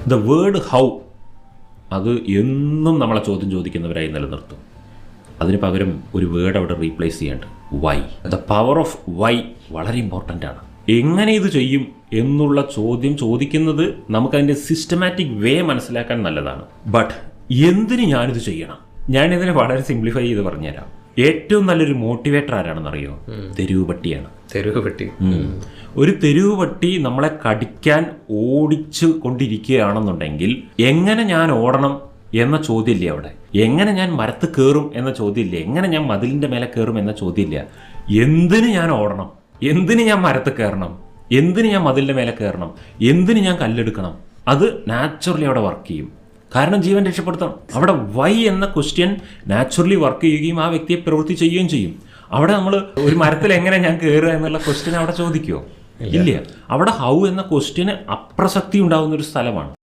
The word how അത് എന്നും നമ്മളെ ചോദ്യം ചോദിക്കുന്നവരായി നിലനിർത്തും. അതിന് പകരം ഒരു വേർഡ് അവിടെ റീപ്ലേസ് ചെയ്യേണ്ട Y. The power of Y വളരെ ഇമ്പോർട്ടൻ്റ് ആണ്. എങ്ങനെ ഇത് ചെയ്യും എന്നുള്ള ചോദ്യം ചോദിക്കുന്നത് നമുക്കതിൻ്റെ സിസ്റ്റമാറ്റിക് വേ മനസ്സിലാക്കാൻ നല്ലതാണ്. ബട്ട് എന്തിന് ഞാനിത് ചെയ്യണം? ഞാനിതിനെ വളരെ സിംപ്ലിഫൈ ചെയ്ത് പറഞ്ഞുതരാം. ഏറ്റവും നല്ലൊരു മോട്ടിവേറ്റർ ആരാണെന്നറിയോ? തെരുവ് പട്ടിയാണ്. തെരുവ് പട്ടി. ഒരു തെരുവ് പട്ടി നമ്മളെ കടിക്കാൻ ഓടിച്ചു കൊണ്ടിരിക്കുകയാണെന്നുണ്ടെങ്കിൽ എങ്ങനെ ഞാൻ ഓടണം എന്ന ചോദ്യമില്ല അവിടെ. എങ്ങനെ ഞാൻ മരത്ത് കയറും എന്ന ചോദ്യമില്ല. എങ്ങനെ ഞാൻ മതിലിൻ്റെ മേലെ കയറും എന്ന ചോദ്യമില്ല. എന്തിന് ഞാൻ ഓടണം, എന്തിന് ഞാൻ മരത്ത് കയറണം, എന്തിന് ഞാൻ മതിലിൻ്റെ മേലെ കയറണം, എന്തിന് ഞാൻ കല്ലെടുക്കണം, അത് നാച്ചുറലി അവിടെ വർക്ക് ചെയ്യും. കാരണം ജീവൻ രക്ഷപ്പെടുത്തണം. അവിടെ വൈ എന്ന ക്വസ്റ്റ്യൻ നാച്ചുറലി വർക്ക് ചെയ്യുകയും ആ വ്യക്തിയെ പ്രവൃത്തി ചെയ്യുകയും ചെയ്യും. അവിടെ നമ്മൾ ഒരു മരത്തിൽ എങ്ങനെ ഞാൻ കയറുക എന്നുള്ള ക്വസ്റ്റ്യൻ അവിടെ ചോദിക്കുമോ? ഇല്ല. അവിടെ ഹൗ എന്ന ക്വസ്റ്റ്യന് അപ്രസക്തി ഉണ്ടാകുന്ന ഒരു സ്ഥലമാണ്.